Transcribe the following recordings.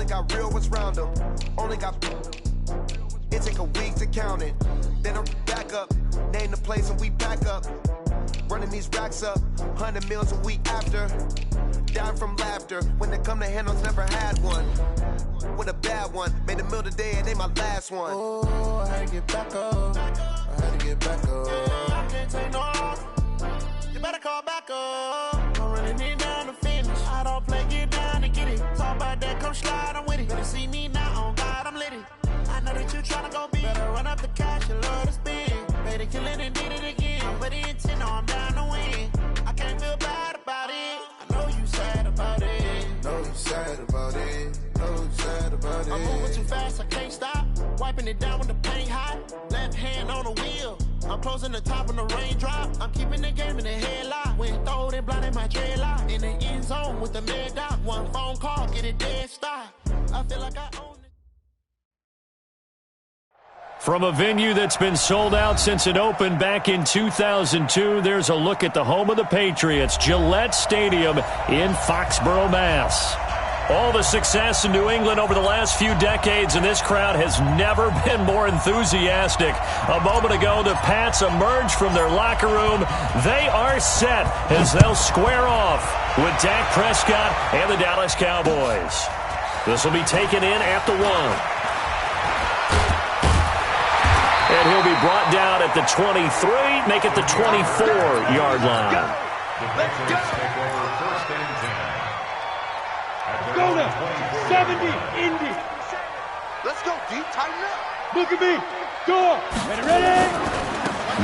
got real ones round them. Only got... It take a week to count it. Then I'm back up. Name the place and we pack up. Running these racks up. 100 meals a week after. Down from laughter. When they come to handles, never had one. With a bad one. Made a meal today and they my last one. Oh, I had to get back up. I had to get back up. I can't take no loss. You better call back up. I'm running it down to finish. I don't play, get down to get it. Talk about that, come slide, I'm with it. Better see me now, on God, I'm lit it. I know that you tryna go big. Better run up the cash, you love to spend. Made it, kill it, and did it again. But the intent, no, I'm down to win. I can't feel bad about it. I know you sad about it. Know you sad about it. Know you sad about it. I'm moving too fast, I can't stop. Wiping it down when the paint hot. Left hand on the wheel. I'm closing the top when the raindrop. I'm keeping the game in the headlock. When throwed and blinded my dreadlock. In the end zone with the mad dot. One phone call, get it dead stop. I feel like I own it. From a venue that's been sold out since it opened back in 2002, there's a look at the home of the Patriots, Gillette Stadium in Foxborough, Mass. All the success in New England over the last few decades, and this crowd has never been more enthusiastic. A moment ago, the Pats emerged from their locker room. They are set as they'll square off with Dak Prescott and the Dallas Cowboys. This will be taken in at the 1. And he'll be brought down at the 23, make it the 24-yard line. Let's go! Go to 70, Indy. Let's go, D. Tighten up. Look at me. Go. Ready?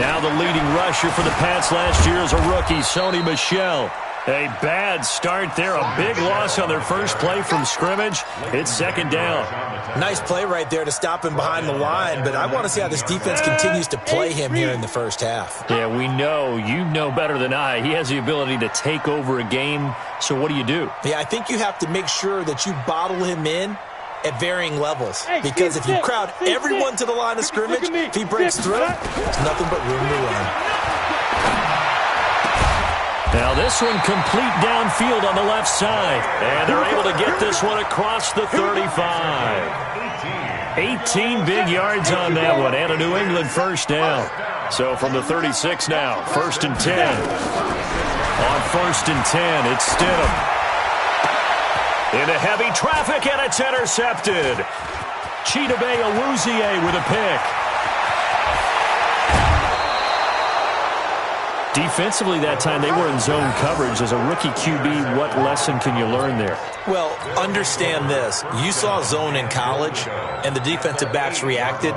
Now the leading rusher for the Pats last year is a rookie, Sony Michel. A bad start there. A big loss on their first play from scrimmage. It's second down. Nice play right there to stop him behind the line, but I want to see how this defense continues to play him here in the first half. Yeah, we know. You know better than I. He has the ability to take over a game. So what do you do? Yeah, I think you have to make sure that you bottle him in at varying levels. Because if you crowd everyone to the line of scrimmage, if he breaks through, there's nothing but room to run. Now this one complete downfield on the left side. And they're able to get this one across the 35. 18 big yards on that one and a New England first down. So from the 36 now, 1st and 10. On 1st and 10, it's Stidham. Into heavy traffic and it's intercepted. Chidobe Awuzie with a pick. Defensively that time, they were in zone coverage. As a rookie QB, what lesson can you learn there? Well, understand this. You saw zone in college, and the defensive backs reacted,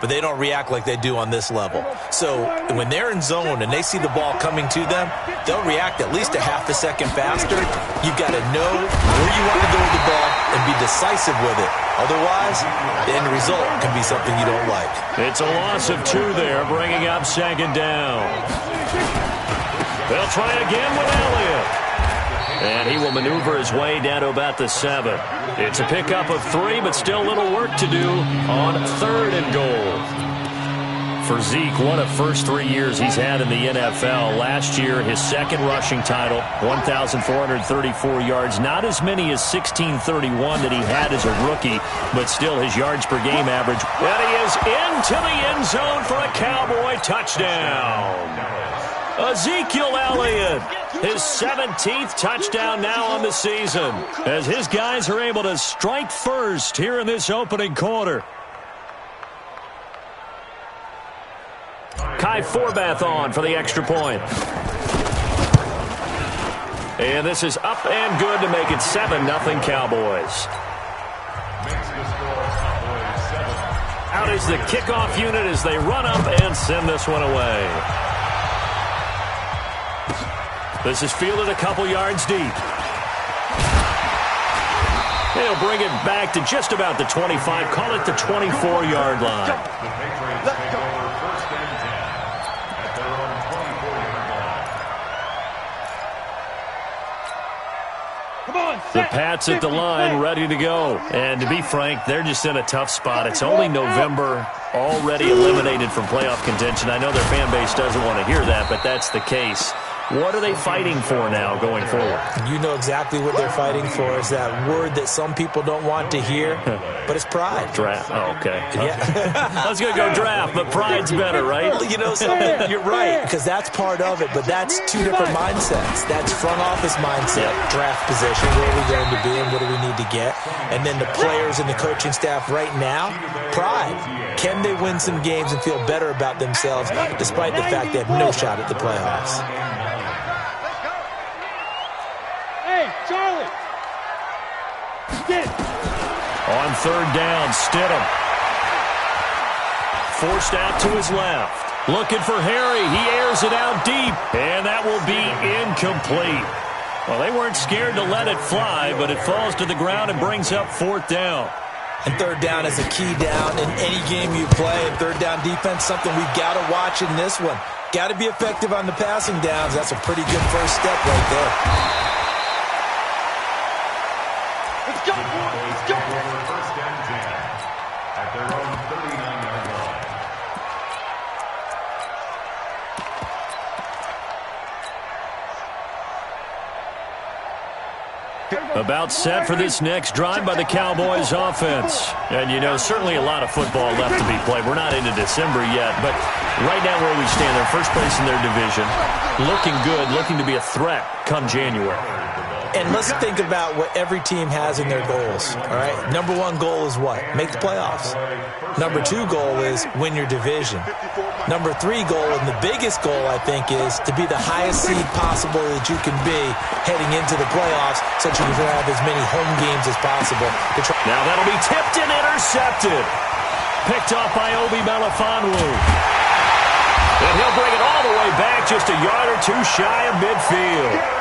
but they don't react like they do on this level. So when they're in zone and they see the ball coming to them, they'll react at least a half a second faster. You've got to know where you want to go with the ball and be decisive with it. Otherwise, the end result can be something you don't like. It's a loss of 2 there, bringing up second down. They'll try again with Elliott. And he will maneuver his way down to about the 7. It's a pickup of 3, but still a little work to do on 3rd and goal. For Zeke, one of the first 3 years he's had in the NFL. Last year, his second rushing title, 1,434 yards. Not as many as 1,631 that he had as a rookie, but still his yards per game average. And he is into the end zone for a Cowboy touchdown. Ezekiel Elliott, his 17th touchdown now on the season, as his guys are able to strike first here in this opening quarter. Kai Forbath on for the extra point. And this is up and good to make it 7-0 Cowboys. Out is the kickoff unit as they run up and send this one away. This is fielded a couple yards deep. He'll bring it back to just about the 25. Call it the 24-yard line. The Pats at the line, ready to go. And to be frank, they're just in a tough spot. It's only November, already eliminated from playoff contention. I know their fan base doesn't want to hear that, but that's the case. What are they fighting for now going forward? You know exactly what they're fighting for. Is that word that some people don't want to hear, but it's pride. Draft. Oh, okay. Yeah. I was going to go draft, but pride's better, right? Well, you know something? You're right, because that's part of it, but that's two different mindsets. That's front office mindset, draft position, where are we going to be and what do we need to get? And then the players and the coaching staff right now, pride. Can they win some games and feel better about themselves despite the fact they have no shot at the playoffs? Hey, Charlie! Get it! On third down, Stidham. Forced out to his left. Looking for Harry. He airs it out deep, and that will be incomplete. Well, they weren't scared to let it fly, but it falls to the ground and brings up fourth down. And third down is a key down in any game you play. And third down defense, something we've got to watch in this one. Got to be effective on the passing downs. That's a pretty good first step right there. Let's go, boys! Let's go! First and 10 at their own 39-yard line. About set for this next drive by the Cowboys offense. And, you know, certainly a lot of football left to be played. We're not into December yet, but right now where we stand, they're first place in their division. Looking good, looking to be a threat come January. And let's think about what every team has in their goals, all right? Number one goal is what? Make the playoffs. Number two goal is win your division. Number three goal, and the biggest goal, I think, is to be the highest seed possible that you can be heading into the playoffs so that you can have as many home games as possible. Now that'll be tipped and intercepted. Picked off by Obi Melifonwu. And he'll bring it all the way back just a yard or two shy of midfield.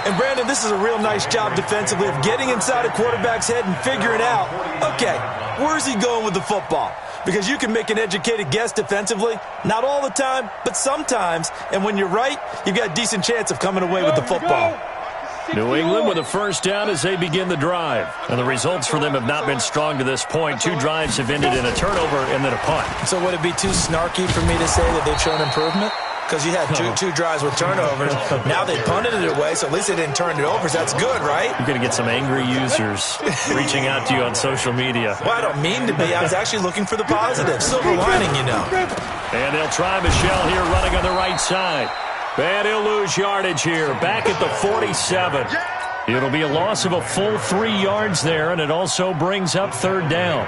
And, Brandon, this is a real nice job defensively of getting inside a quarterback's head and figuring out, okay, where's he going with the football? Because you can make an educated guess defensively. Not all the time, but sometimes. And when you're right, you've got a decent chance of coming away with the football. New England with a first down as they begin the drive. And the results for them have not been strong to this point. Two drives have ended in a turnover and then a punt. So would it be too snarky for me to say that they've shown improvement? Because you had two drives with turnovers. Now they punted it away, so at least they didn't turn it over. So that's good, right? You're going to get some angry users reaching out to you on social media. Well, I don't mean to be. I was actually looking for the positive. Silver lining, you know. And they'll try Michelle here running on the right side. And he'll lose yardage here. Back at the 47. It'll be a loss of a full 3 yards there, and it also brings up third down.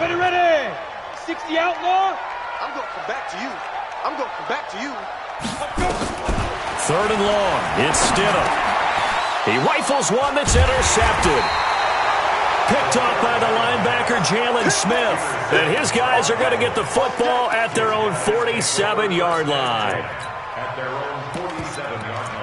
Ready! 60 outlaw! I'm going to come back to you. I'm going to come back to you. Third and long. It's Stidham. He rifles one that's intercepted. Picked off by the linebacker, Jalen Smith. And his guys are going to get the football at their own 47-yard line. At their own 47-yard line.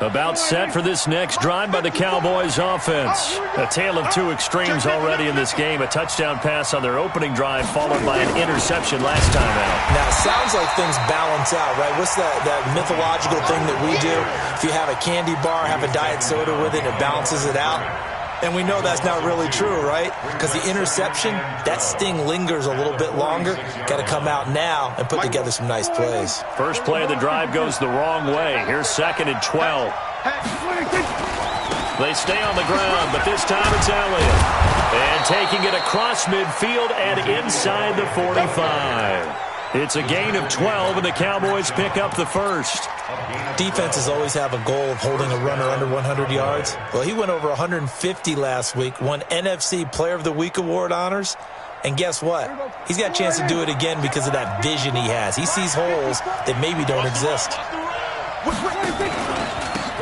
About set for this next drive by the Cowboys offense. A tale of two extremes already in this game. A touchdown pass on their opening drive followed by an interception last time out. Now, it sounds like things balance out, right? What's that mythological thing that we do? If you have a candy bar, have a diet soda with it, it balances it out. And we know that's not really true, right? Because the interception, that sting lingers a little bit longer. Got to come out now and put together some nice plays. First play of the drive goes the wrong way. Here's 2nd and 12. They stay on the ground, but this time it's Elliott. And taking it across midfield and inside the 45. It's a gain of 12, and the Cowboys pick up the first. Defenses always have a goal of holding a runner under 100 yards. Well, he went over 150 last week, won NFC Player of the Week award honors. And guess what? He's got a chance to do it again because of that vision he has. He sees holes that maybe don't exist.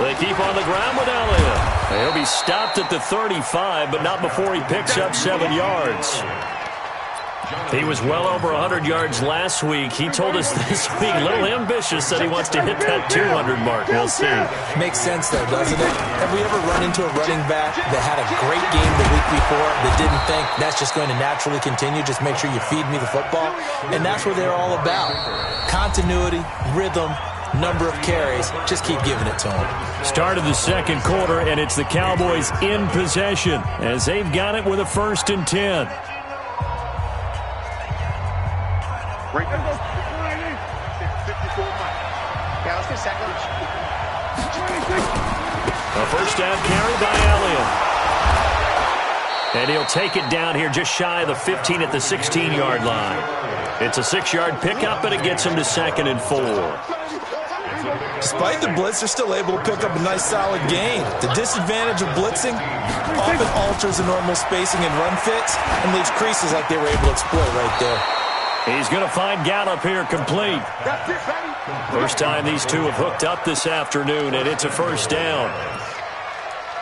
They keep on the ground with Elliott. He'll be stopped at the 35, but not before he picks up 7 yards. He was well over 100 yards last week. He told us this week, a little ambitious, that he wants to hit that 200 mark. We'll see. Makes sense, though, doesn't it? Have we ever run into a running back that had a great game the week before that didn't think that's just going to naturally continue? Just make sure you feed me the football. And that's what they're all about. Continuity, rhythm, number of carries. Just keep giving it to them. Start of the second quarter, and it's the Cowboys in possession as they've got it with a 1st and 10. seconds. A first down carry by Elliott. And he'll take it down here just shy of the 15 at the 16-yard line. It's a 6-yard pickup, and it gets him to 2nd and 4. Despite the blitz, they're still able to pick up a nice, solid gain. The disadvantage of blitzing often alters the normal spacing and run fits and leaves creases like they were able to exploit right there. He's going to find Gallup here complete. First time these two have hooked up this afternoon, and it's a first down.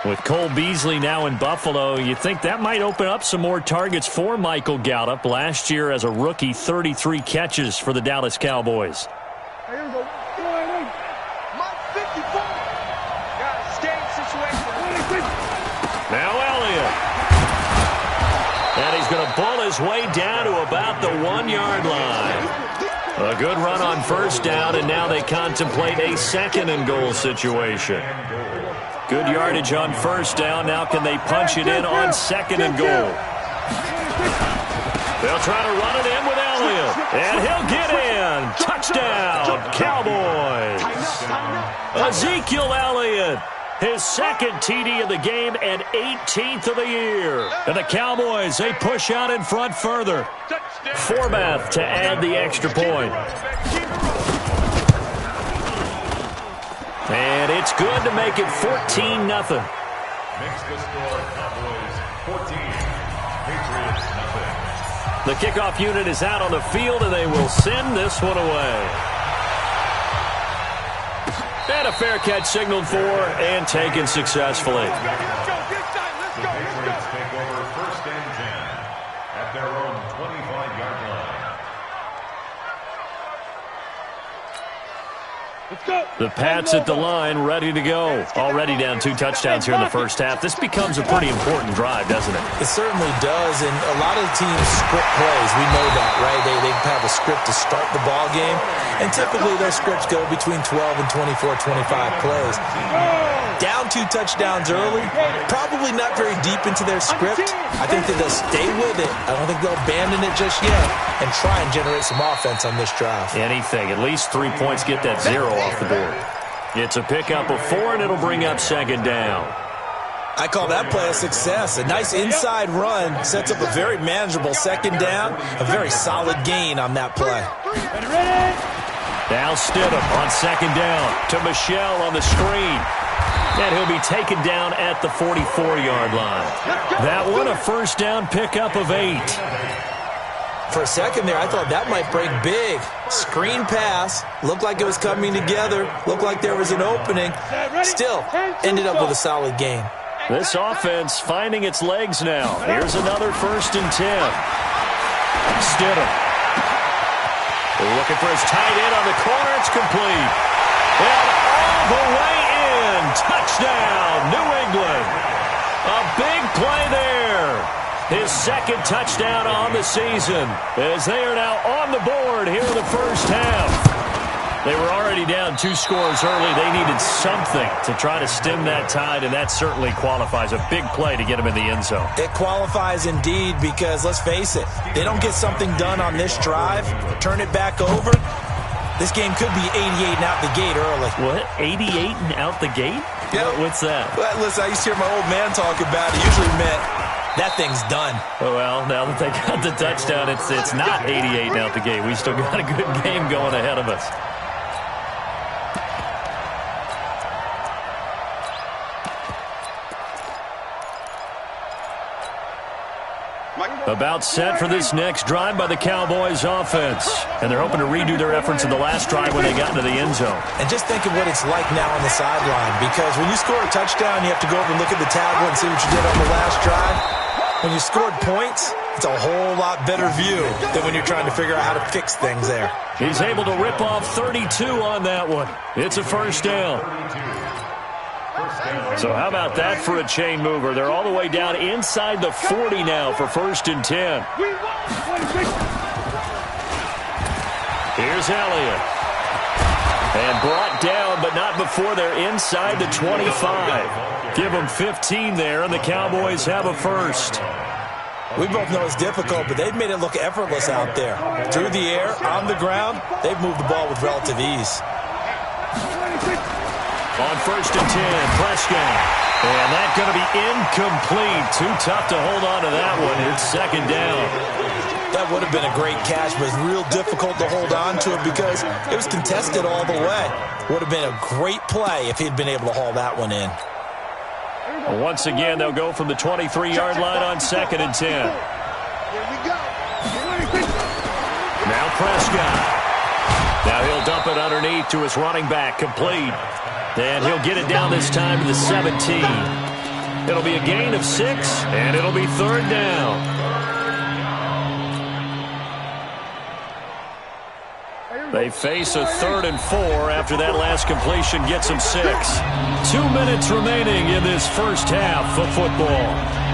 With Cole Beasley now in Buffalo, you think that might open up some more targets for Michael Gallup. Last year as a rookie, 33 catches for the Dallas Cowboys. Now Elliott. And he's going to bull his way down to about the 1-yard line. A good run on first down, and now they contemplate a 2nd and goal situation. Good yardage on first down. Now can they punch it in on 2nd and goal? They'll try to run it in with Elliott. And he'll get in. Touchdown, Cowboys. Ezekiel Elliott. His 2nd TD of the game and 18th of the year. And the Cowboys, they push out in front further. Forbath to add the extra point. And it's good to make it 14-0. Makes the score Cowboys 14, Patriots nothing. The kickoff unit is out on the field, and they will send this one away. And a fair catch signaled for and taken successfully. The Patriots take over 1st and 10 at their own 25-yard line. The Pats at the line, ready to go. Already down 2 touchdowns here in the first half. This becomes a pretty important drive, doesn't it? It certainly does, and a lot of the teams script plays. We know that, right? They have a script to start the ball game, and typically those scripts go between 12 and 24, 25 plays. Down 2 touchdowns early, probably not very deep into their script. I think that they'll stay with it. I don't think they'll abandon it just yet and try and generate some offense on this drive. Anything. At least 3 points, get that 0 off the board. It's a pickup of 4, and it'll bring up 2nd down. I call that play a success. A nice inside run sets up a very manageable 2nd down. A very solid gain on that play. Now Stidham on 2nd down to Michelle on the screen. And he'll be taken down at the 44-yard line. That one a first down pickup of 8. For a second there, I thought that might break big. Screen pass. Looked like it was coming together. Looked like there was an opening. Still, ended up with a solid gain. This offense finding its legs now. Here's another 1st and 10. Stidham. Looking for his tight end on the corner. It's complete. And all the way in. Touchdown, New England. A big play there. His 2nd touchdown on the season as they are now on the board here in the first half. They were already down 2 scores early. They needed something to try to stem that tide, and that certainly qualifies. A big play to get them in the end zone. It qualifies indeed because, let's face it, they don't get something done on this drive, turn it back over, this game could be 88 and out the gate early. What? 88 and out the gate? Yep. What's that? Well, listen, I used to hear my old man talk about it. Usually meant that thing's done. Oh, well, now that they got the touchdown, it's not 88 and out the gate. We still got a good game going ahead of us. About set for this next drive by the Cowboys offense. And they're hoping to redo their efforts in the last drive when they got into the end zone. And just think of what it's like now on the sideline, because when you score a touchdown, you have to go over and look at the tablet and see what you did on the last drive. When you scored points, it's a whole lot better view than when you're trying to figure out how to fix things there. He's able to rip off 32 on that one. It's a first down. So how about that for a chain mover? They're all the way down inside the 40 now for 1st and 10. Here's Elliott. And brought down, but not before they're inside the 25. Give them 15 there, and the Cowboys have a first. We both know it's difficult, but they've made it look effortless out there. Through the air, on the ground, they've moved the ball with relative ease. On 1st and 10, Prescott. And that's going to be incomplete. Too tough to hold on to that one. It's 2nd down. That would have been a great catch, but it's real difficult to hold on to it because it was contested all the way. Would have been a great play if he'd been able to haul that one in. Once again, they'll go from the 23-yard line on 2nd and 10. Here we go. Now Prescott. Now he'll dump it underneath to his running back, complete. And he'll get it down this time to the 17. It'll be a gain of 6, and it'll be 3rd down. They face a 3rd and 4 after that last completion gets them 6. 2 minutes remaining in this first half of football.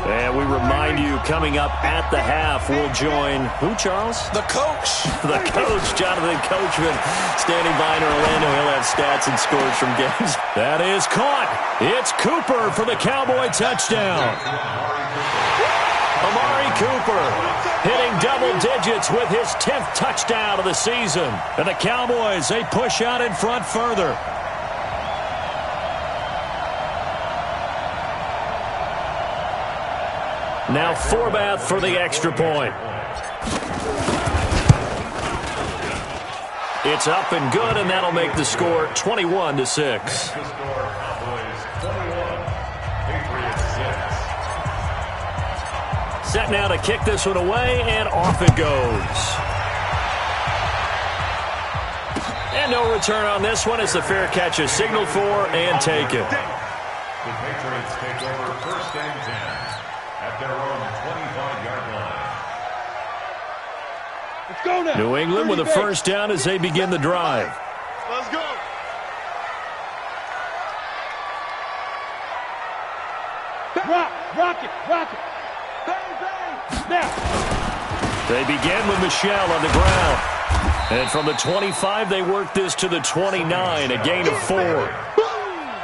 And we remind you, coming up at the half, we'll join who, Charles? The coach. The coach, Jonathan Coachman, standing by in Orlando. He'll have stats and scores from games. That is caught. It's Cooper for the Cowboy touchdown. Amari Cooper hitting double digits with his 10th touchdown of the season. And the Cowboys, they push out in front further. Now Forbath for the extra point. It's up and good, and that'll make the score 21-6. Set now to kick this one away, and off it goes. And no return on this one as the fair catch is signaled for and taken. The Patriots take over 1st and 10. At their own 25-yard line. Let's go now. New England with a first down as they begin the drive. Let's go. Rock it. Bang, bang. Now. They begin with Michel on the ground. And from the 25, they work this to the 29, a gain of 4.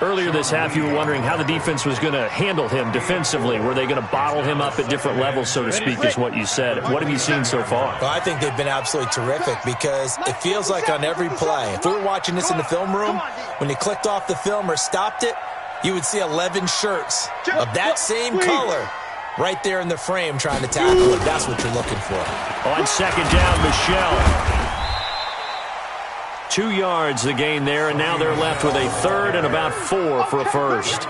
Earlier this half, you were wondering how the defense was going to handle him defensively. Were they going to bottle him up at different levels, so to speak, is what you said. What have you seen so far? Well, I think they've been absolutely terrific because it feels like on every play, if we were watching this in the film room, when you clicked off the film or stopped it, you would see 11 shirts of that same color right there in the frame trying to tackle it. That's what you're looking for. On 2nd down, Michel. 2 yards the gain there, and now they're left with a 3rd and about 4 for a first.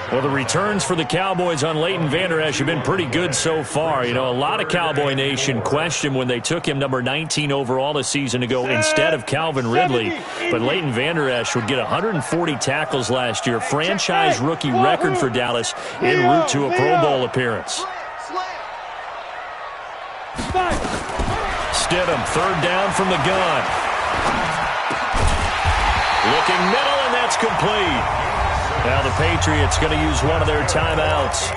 Well, the returns for the Cowboys on Leighton Vander Esch have been pretty good so far. You know, a lot of Cowboy Nation questioned when they took him number 19 overall a season ago instead of Calvin Ridley. But Leighton Vander Esch would get 140 tackles last year, franchise rookie record for Dallas, en route to a Pro Bowl appearance. Stidham, 3rd down from the gun. Looking middle, and that's complete. Now the Patriots going to use one of their timeouts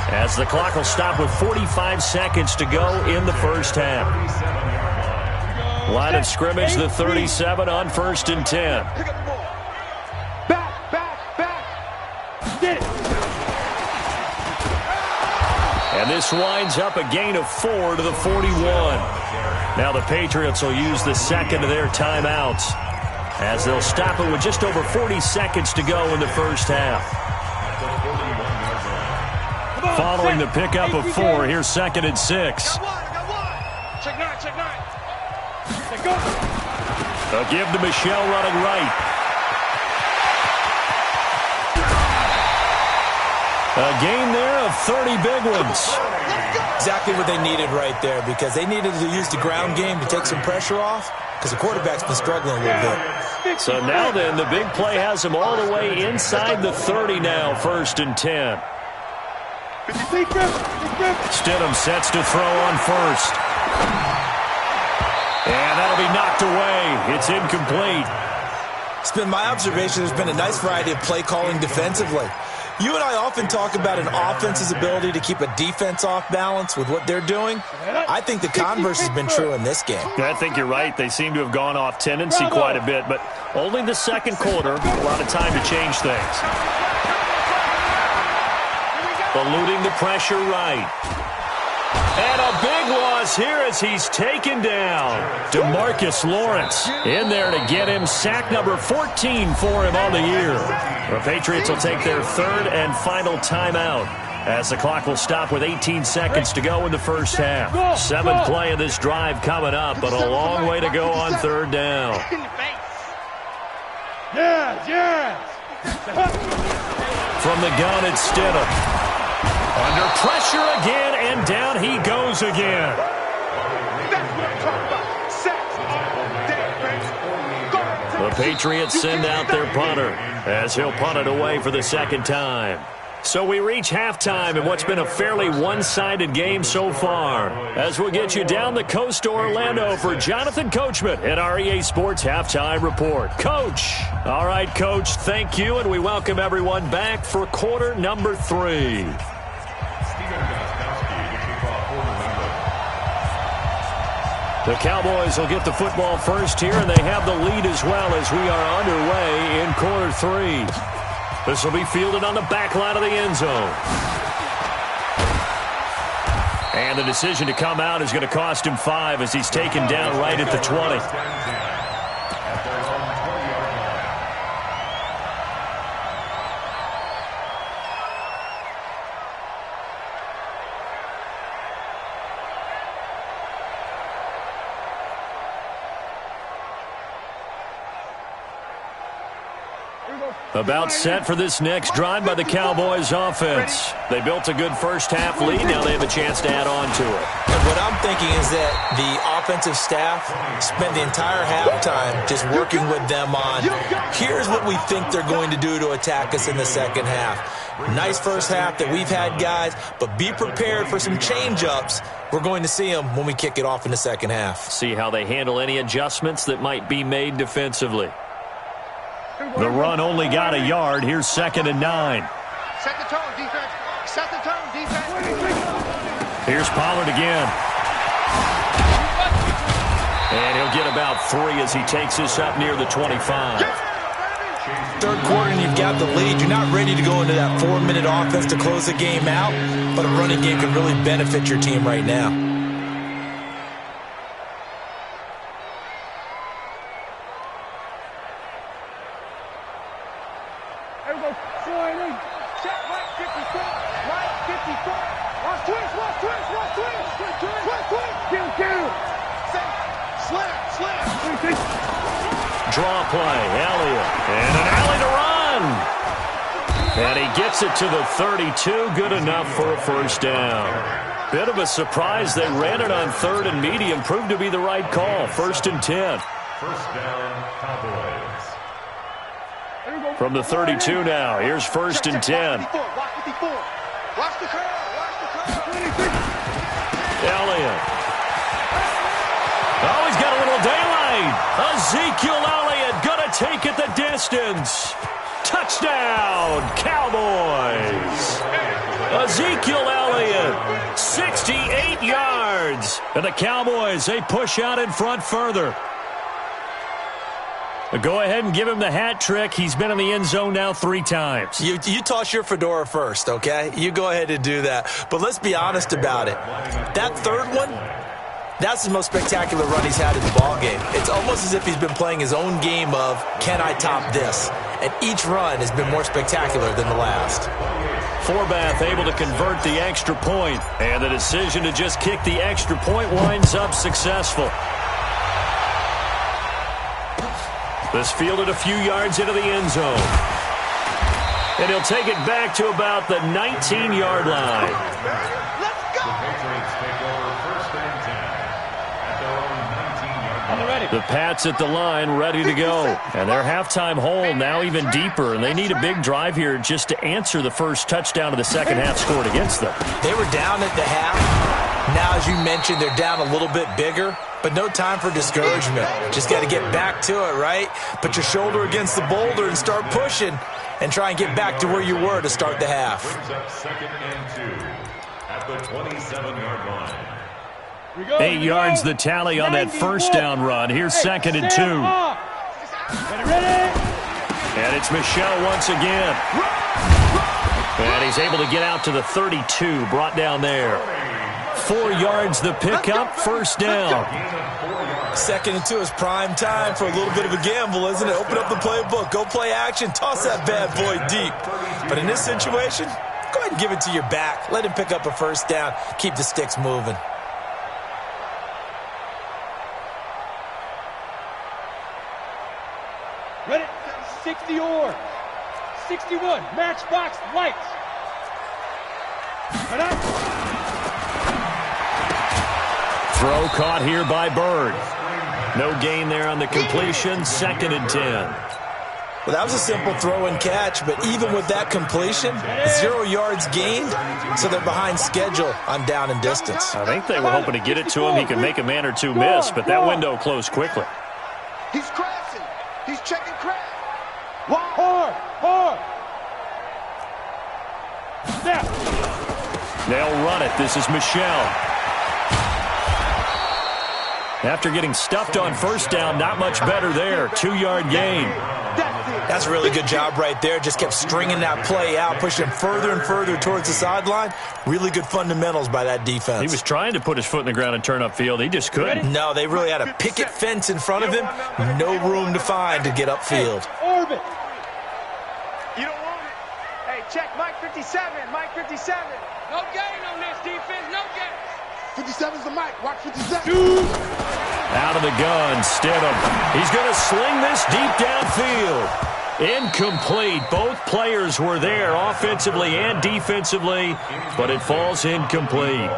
as the clock will stop with 45 seconds to go in the first half. Line of scrimmage, the 37 on 1st and 10. Back. Get it. And this winds up a gain of 4 to the 41. Now the Patriots will use the second of their timeouts as they'll stop it with just over 40 seconds to go in the first half. Following the pickup of 4, here's 2nd and 6. Check 9. Go. A give to Michel running right. A gain there of 30 big ones. Exactly what they needed right there because they needed to use the ground game to take some pressure off because the quarterback's been struggling a little bit. So now then, the big play has him all the way inside the 30 now, 1st and 10. Stidham sets to throw on 1st. And that'll be knocked away. It's incomplete. It's been my observation there's been a nice variety of play calling defensively. You and I often talk about an offense's ability to keep a defense off balance with what they're doing. I think the converse has been true in this game. I think you're right. They seem to have gone off tendency quite a bit, but only the second quarter, a lot of time to change things. Eluding the pressure right. And a big loss here as he's taken down. DeMarcus Lawrence in there to get him sack number 14 for him on the year. The Patriots will take their third and final timeout as the clock will stop with 18 seconds to go in the first half. Seventh play of this drive coming up, but a long way to go on third down. From the gun, it's Stidham. Under pressure again, and down he goes again. The Patriots send out their punter as he'll punt it away for the second time. So we reach halftime in what's been a fairly one-sided game so far. As we'll get you down the coast to Orlando for Jonathan Coachman at our EA Sports Halftime Report. Coach. All right, Coach, thank you, and we welcome everyone back for quarter number 3. The Cowboys will get the football first here, and they have the lead as well as we are underway in quarter 3. This will be fielded on the back line of the end zone. And the decision to come out is going to cost him 5 as he's taken down right at the 20. About set for this next drive by the Cowboys offense. They built a good first half lead. Now they have a chance to add on to it. And what I'm thinking is that the offensive staff spent the entire halftime just working with them on, here's what we think they're going to do to attack us in the second half. Nice first half that we've had, guys, but be prepared for some change-ups. We're going to see them when we kick it off in the second half. See how they handle any adjustments that might be made defensively. The run only got a yard. Here's 2nd and 9. Set the tone, defense. Set the tone, defense. Here's Pollard again. And he'll get about 3 as he takes this up near the 25. Third quarter and you've got the lead. You're not ready to go into that 4-minute offense to close the game out, but a running game can really benefit your team right now. Draw play, Elliott, and an alley to run. And he gets it to the 32, good enough for a first down. Bit of a surprise. They ran it on 3rd and medium, proved to be the right call. 1st and 10. First down, Cowboys. From the 32 now, here's 1st and 10. Watch the curl. Elliott. Oh, he's got a little daylight. Ezekiel Elliott going to take it the distance. Touchdown, Cowboys. Ezekiel Elliott, 68 yards. And the Cowboys, they push out in front further. Go ahead and give him the hat trick. He's been in the end zone now 3 times. You toss your fedora first, okay? You go ahead and do that. But let's be honest about it. That third one, that's the most spectacular run he's had in the ballgame. It's almost as if he's been playing his own game of, can I top this? And each run has been more spectacular than the last. Forbath able to convert the extra point, and the decision to just kick the extra point winds up successful. This fielded a few yards into the end zone. And he'll take it back to about the 19-yard line. Let's go! The Patriots take over 1st and 10 at their own 19-yard line. The Pats at the line, ready to go. And their halftime hole now even deeper, and they need a big drive here just to answer the first touchdown of the second half scored against them. They were down at the half. Now, as you mentioned, they're down a little bit bigger, but no time for discouragement. Just got to get back to it, right? Put your shoulder against the boulder and start pushing. and try and get back to where you were to start the half. Brings up 2nd and 2 at the 27-yard line. 8 yards the tally on that first down run. Here's 2nd and 2. And it's Michel once again. And he's able to get out to the 32, brought down there. 4 yards the pickup, first down. 2nd and 2 is prime time for a little bit of a gamble, isn't it? Open up the playbook, go play action, toss that bad boy deep. But in this situation, go ahead and give it to your back. Let him pick up a first down, keep the sticks moving. Ready? 60 or 61. Matchbox lights. Throw caught here by Bird. No gain there on the completion. 2nd and 10. Well, that was a simple throw and catch, but even with that completion, 0 yards gained, so they're behind schedule on down and distance. I think they were hoping to get it to him. He could make a man or two miss, but that window closed quickly. He's crashing. He's checking crash. Hard. Snap. They'll run it. This is Michel. After getting stuffed on first down, not much better there. 2-yard gain. That's a really good job right there. Just kept stringing that play out, pushing him further and further towards the sideline. Really good fundamentals by that defense. He was trying to put his foot in the ground and turn upfield. He just couldn't. No, they really had a picket fence in front of him. No room to find to get upfield. Orbit. You don't want it. Hey, check Mike 57. Mike 57. No gain on this defense. No gain. 57's the mic. Watch 57. Out of the gun, Stidham. He's going to sling this deep downfield. Incomplete. Both players were there offensively and defensively, but it falls incomplete.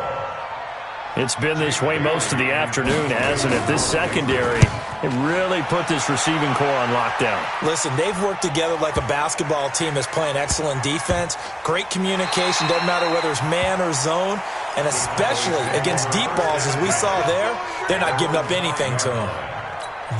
It's been this way most of the afternoon, hasn't it? This secondary, it really put this receiving core on lockdown. Listen, they've worked together like a basketball team that's playing excellent defense. Great communication, doesn't matter whether it's man or zone. And especially against deep balls, as we saw there, they're not giving up anything to them.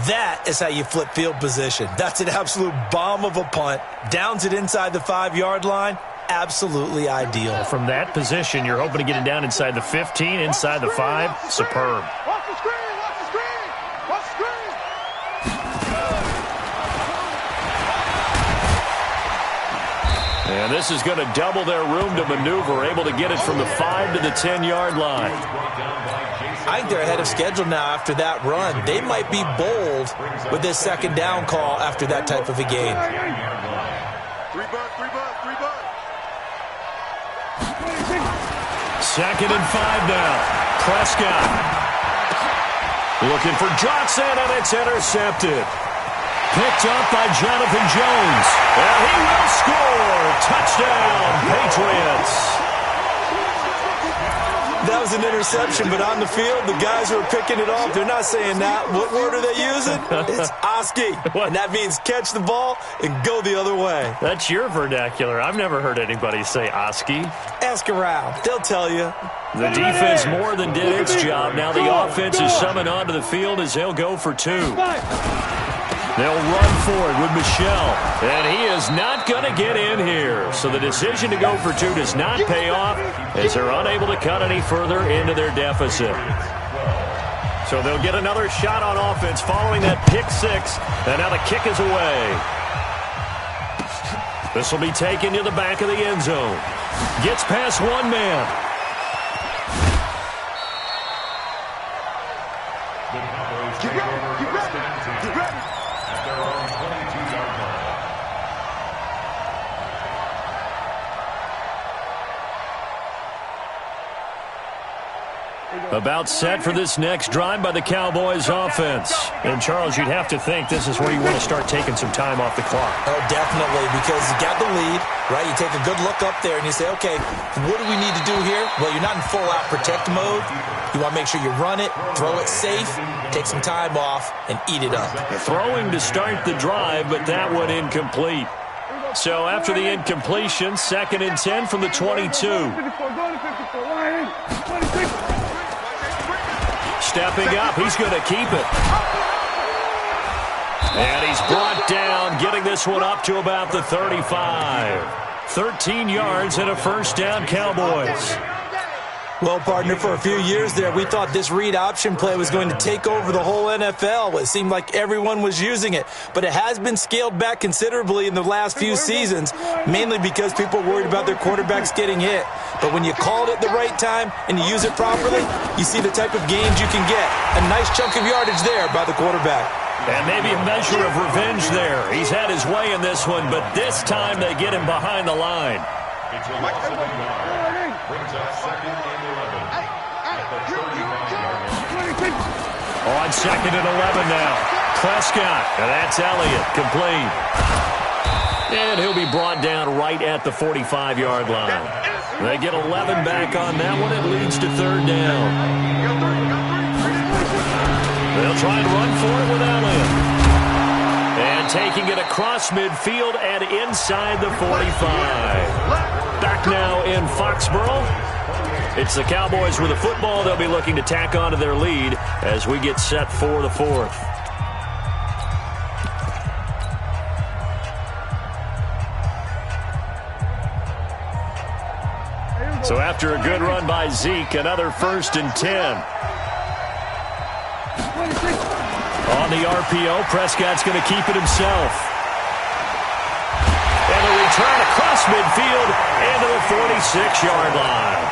That is how you flip field position. That's an absolute bomb of a punt. Downs it inside the 5-yard line. Absolutely ideal. From that position, you're hoping to get it down inside the 15, inside the 5. Superb. Watch the screen. Watch the screen. Watch the screen. And this is going to double their room to maneuver, able to get it from the 5 to the 10-yard line. I think they're ahead of schedule now after that run. They might be bold with this 2nd down call after that type of a game. 3 bucks. 2nd and 5 now. Prescott looking for Johnson, and it's intercepted. Picked up by Jonathan Jones. And he will score. Touchdown, Patriots. That was an interception, but on the field, the guys who are picking it off, they're not saying that. What word are they using? It's Oski. And that means catch the ball and go the other way. That's your vernacular. I've never heard anybody say Oski. Ask around. They'll tell you. The defense more than did its job. Now the offense is summoned onto the field as they'll go for 2. They'll run for it with Michel, and he is not going to get in here. So the decision to go for 2 does not pay off as they're unable to cut any further into their deficit. So they'll get another shot on offense following that pick 6, and now the kick is away. This will be taken to the back of the end zone. Gets past one man. Get ready. At their own 22-yard line. About set for this next drive by the Cowboys offense. And, Charles, you'd have to think this is where you want to start taking some time off the clock. Oh, definitely, because you got the lead, right? You take a good look up there and you say, okay, what do we need to do here? Well, you're not in full-out protect mode. You want to make sure you run it, throw it safe, take some time off, and eat it up. Throwing to start the drive, but that one incomplete. So after the incompletion, 2nd and 10 from the 22. Stepping up, he's going to keep it. And he's brought down, getting this one up to about the 35. 13 yards and a first down, Cowboys. Well, partner, for a few years there, we thought this read option play was going to take over the whole NFL. It seemed like everyone was using it, but it has been scaled back considerably in the last few seasons, mainly because people are worried about their quarterbacks getting hit. But when you call it at the right time and you use it properly, you see the type of gains you can get. A nice chunk of yardage there by the quarterback. And maybe a measure of revenge there. He's had his way in this one, but this time they get him behind the line. It's a loss of a yard. Brings up second and 11 at the 35-yard line. On second and 11 now. Prescott, and that's Elliott, complete. And he'll be brought down right at the 45-yard line. They get 11 back on that one. It leads to third down. They'll try and run for it with Elliott. And taking it across midfield and inside the 45. Back now in Foxborough. It's the Cowboys with the football. They'll be looking to tack on to their lead as we get set for the fourth. So after a good run by Zeke, another 1st and 10. On the RPO, Prescott's going to keep it himself. And a return across midfield into the 46-yard line.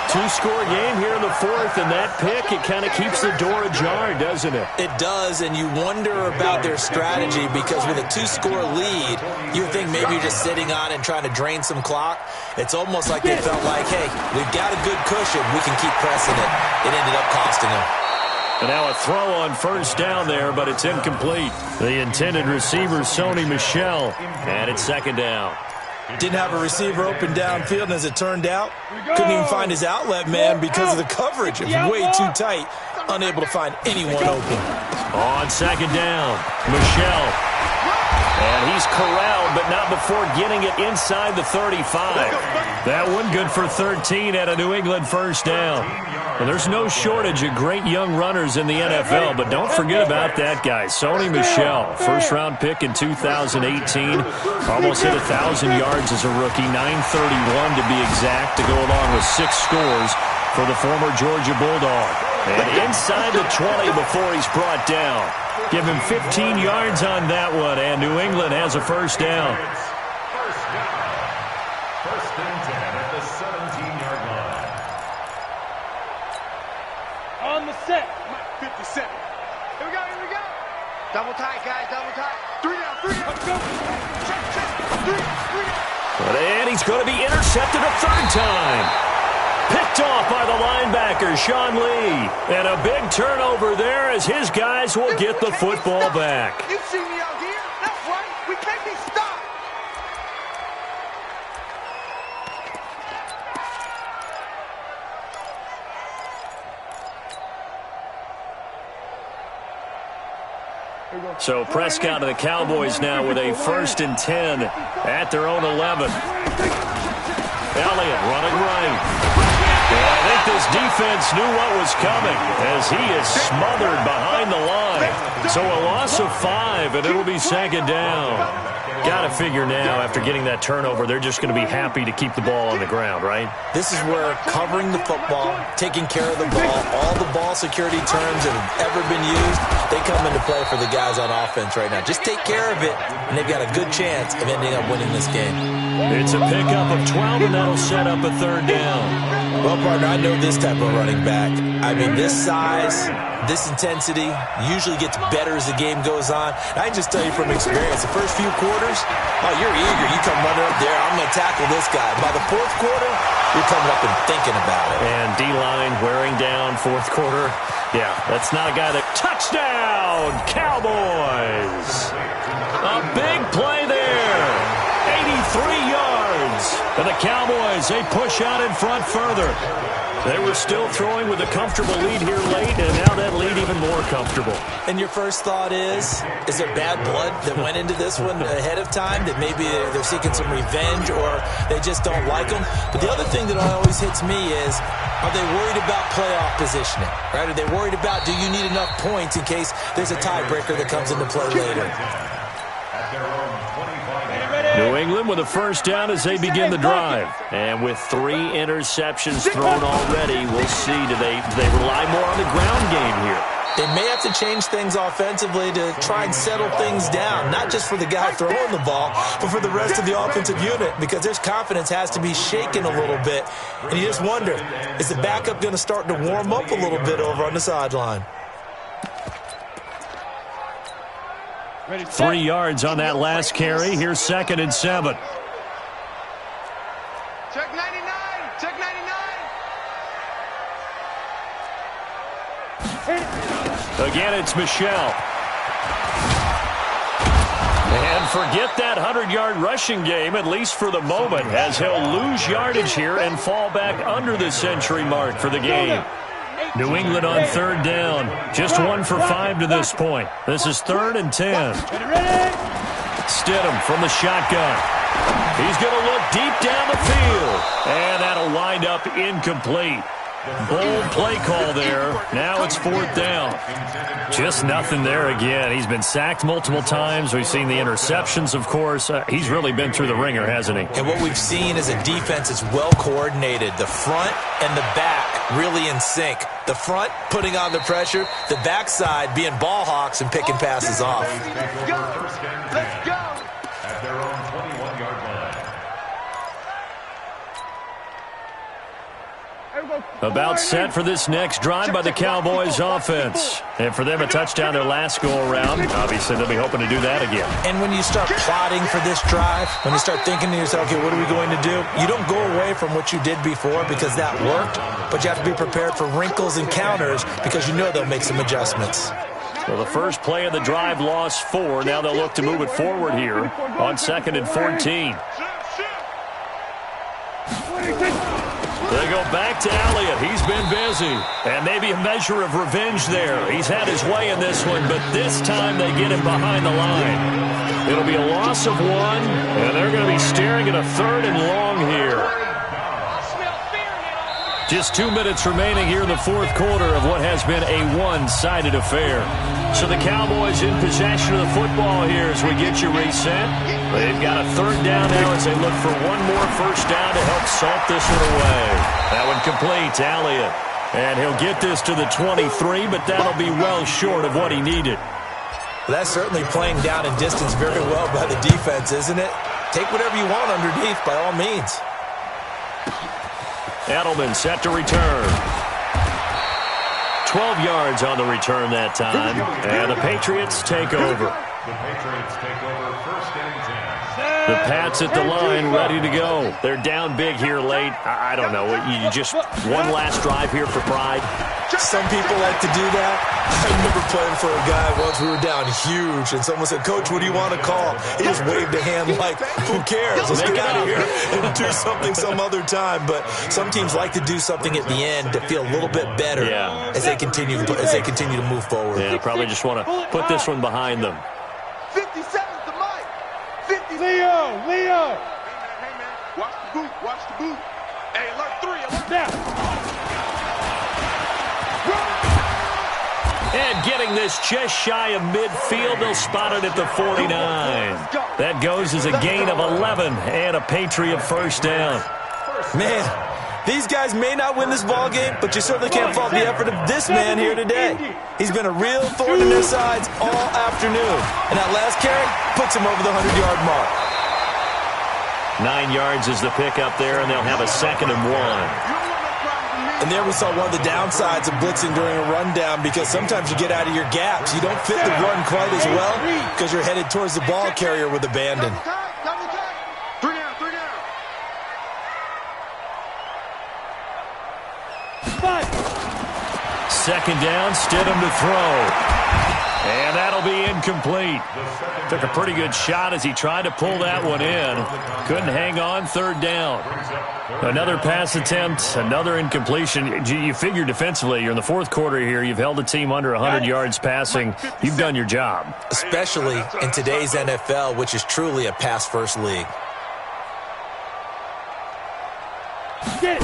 2-score game here in the fourth, and that pick, it kind of keeps the door ajar, doesn't it? It does, and you wonder about their strategy because with a 2-score lead, you think maybe you're just sitting on it and trying to drain some clock. It's almost like they felt like, hey, we've got a good cushion. We can keep pressing it. It ended up costing them. And now a throw on first down there, but it's incomplete. The intended receiver, Sony Michel, and it's second down. Didn't have a receiver open downfield, and as it turned out, couldn't even find his outlet man because of the coverage. It was way too tight, unable to find anyone open. On second down, Michel. And he's corralled, but not before getting it inside the 35. That one good for 13 at a New England first down. Well, there's no shortage of great young runners in the NFL, but don't forget about that guy, Sony Michel. First-round pick in 2018. Almost hit 1,000 yards as a rookie, 931 to be exact, to go along with 6 scores for the former Georgia Bulldog. And inside the 20 before he's brought down. Give him 15 yards on that one, and New England has a first down. First and 10 at the 17-yard line. On the set. 57. Here we go, here we go. Double tight, guys, double tight. 3 down, 3 down. Let's go. Check. 3 down. And he's going to be intercepted a third time. Picked off by the linebacker, Sean Lee. And a big turnover there as his guys will get the football back. You see me out here? That's right. We can't be stopped. So Prescott and the Cowboys now with a 1st and 10 at their own 11. Elliott running right. Well, I think this defense knew what was coming as he is smothered behind the line. So a loss of 5, and it'll be second down. Got to figure now, after getting that turnover, they're just going to be happy to keep the ball on the ground, right? This is where covering the football, taking care of the ball, all the ball security terms that have ever been used, they come into play for the guys on offense right now. Just take care of it, and they've got a good chance of ending up winning this game. It's a pickup of 12, and that'll set up a third down. Well, partner, I know this type of running back. I mean, this size, this intensity usually gets better as the game goes on. I can just tell you from experience, the first few quarters, oh, you're eager. You come running up there, I'm going to tackle this guy. By the fourth quarter, you're coming up and thinking about it. And D-line wearing down fourth quarter. Yeah, that's not a guy that... Touchdown, Cowboys! A big play there. 83 yards. And the Cowboys, they push out in front further. They were still throwing with a comfortable lead here late, and now that lead even more comfortable. And your first thought is there bad blood that went into this one ahead of time, that maybe they're seeking some revenge or they just don't like them? But the other thing that always hits me is, are they worried about playoff positioning? Right? Are they worried about, do you need enough points in case there's a tiebreaker that comes into play later? New England with a first down as they begin the drive. And with 3 interceptions thrown already, we'll see, do they rely more on the ground game here? They may have to change things offensively to try and settle things down, not just for the guy throwing the ball, but for the rest of the offensive unit, because their confidence has to be shaken a little bit. And you just wonder, is the backup going to start to warm up a little bit over on the sideline? 3 yards on that last carry. Here's 2nd and 7. Check 99. Check 99. Again, it's Michelle. And forget that 100-yard rushing game, at least for the moment, as he'll lose yardage here and fall back under the century mark for the game. New England on 3rd down. Just 1 for 5 to this point. This is 3rd and 10. Stidham from the shotgun. He's going to look deep down the field. And that'll wind up incomplete. Bold play call there. Now it's 4th down. Just nothing there again. He's been sacked multiple times. We've seen the interceptions, of course. He's really been through the ringer, hasn't he? And what we've seen is a defense that's well coordinated. The front and the back really in sync. The front putting on the pressure. The backside being ball hawks and picking passes off. Let's go. Let's go. At their own 21-yard line. About set for this next drive by the Cowboys offense. And for them, a touchdown their last go-around. Obviously, they'll be hoping to do that again. And when you start plotting for this drive, when you start thinking to yourself, okay, what are we going to do? You don't go away from what you did before because that worked, but you have to be prepared for wrinkles and counters because you know they'll make some adjustments. Well, the first play of the drive lost 4. Now they'll look to move it forward here on 2nd and 14. They go back to Elliott. He's been busy. And maybe a measure of revenge there. He's had his way in this one, but this time they get him behind the line. It'll be a loss of 1, and they're going to be staring at a 3rd and long here. Just 2 minutes remaining here in the 4th quarter of what has been a one-sided affair. So the Cowboys in possession of the football here as we get you reset. They've got a 3rd down now as they look for one more first down to help salt this one away. That one complete to Elliott. And he'll get this to the 23, but that'll be well short of what he needed. Well, that's certainly playing down in distance very well by the defense, isn't it? Take whatever you want underneath by all means. Edelman set to return. 12 yards on the return that time. And the Patriots take over. The Patriots take over 1st and 10. The Pats at the line, ready to go. They're down big here late. I don't know. You just one last drive here for pride. Some people like to do that. I remember playing for a guy once. We were down huge, and someone said, "Coach, what do you want to call?" He just waved a hand like, "Who cares? Let's get out of here and do something some other time." But some teams like to do something at the end to feel a little bit better as they continue to move forward. Yeah, probably just want to put this one behind them. 57's the mic. 50. Leo. Hey, man. Watch the boot. Watch the boot. Hey, alert 3. Alert Now. And getting this just shy of midfield, they'll spot it at the 49. That goes as a gain of 11 and a Patriot first down. Man, these guys may not win this ball game, but you certainly can't fault the effort of this man here today. He's been a real thorn in their sides all afternoon. And that last carry puts him over the 100-yard mark. 9 yards is the pickup there, and they'll have a 2nd and 1. And there we saw one of the downsides of blitzing during a rundown because sometimes you get out of your gaps. You don't fit the run quite as well because you're headed towards the ball carrier with abandon. Double time. 3 down. 3 down. 5. 2nd down, Stidham to throw. And that'll be incomplete. Took a pretty good shot as he tried to pull that one in. Couldn't hang on, third down. Another pass attempt, another incompletion. You figure defensively, you're in the fourth quarter here. You've held the team under 100 yards passing. You've done your job. Especially in today's NFL, which is truly a pass-first league. Get it.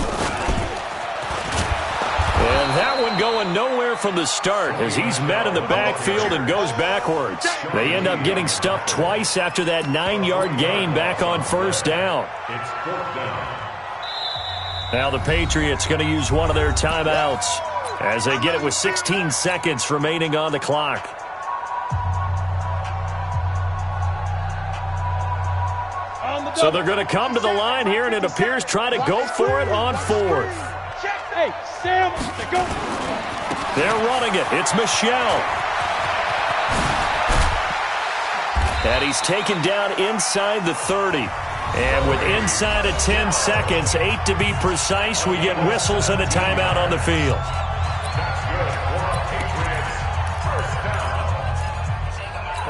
And that one going nowhere from the start as he's met in the backfield and goes backwards. They end up getting stuffed twice after that 9-yard gain back on first down. It's fourth down. Now the Patriots going to use one of their timeouts as they get it with 16 seconds remaining on the clock. So they're going to come to the line here, and it appears try to go for it on fourth. Hey, Sam, go. They're running it. It's Michelle. And he's taken down inside the 30. And with inside of 10 seconds, 8 to be precise, we get whistles and a timeout on the field. That's good for Patriots.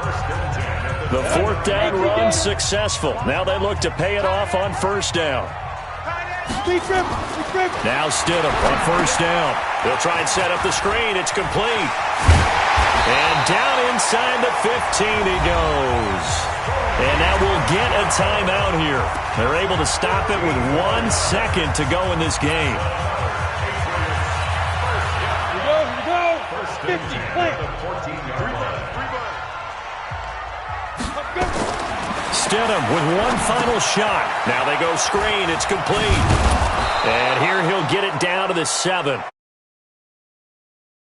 First down. The fourth down run successful. Now they look to pay it off on first down. Now Stidham on first down. They'll try and set up the screen. It's complete. And down inside the 15 he goes. And that will get a timeout here. They're able to stop it with 1 second to go in this game. Here we go. 50, plant. The 14-yard line. Stidham with one final shot. Now they go screen. It's complete. And here he'll get it down to the 7.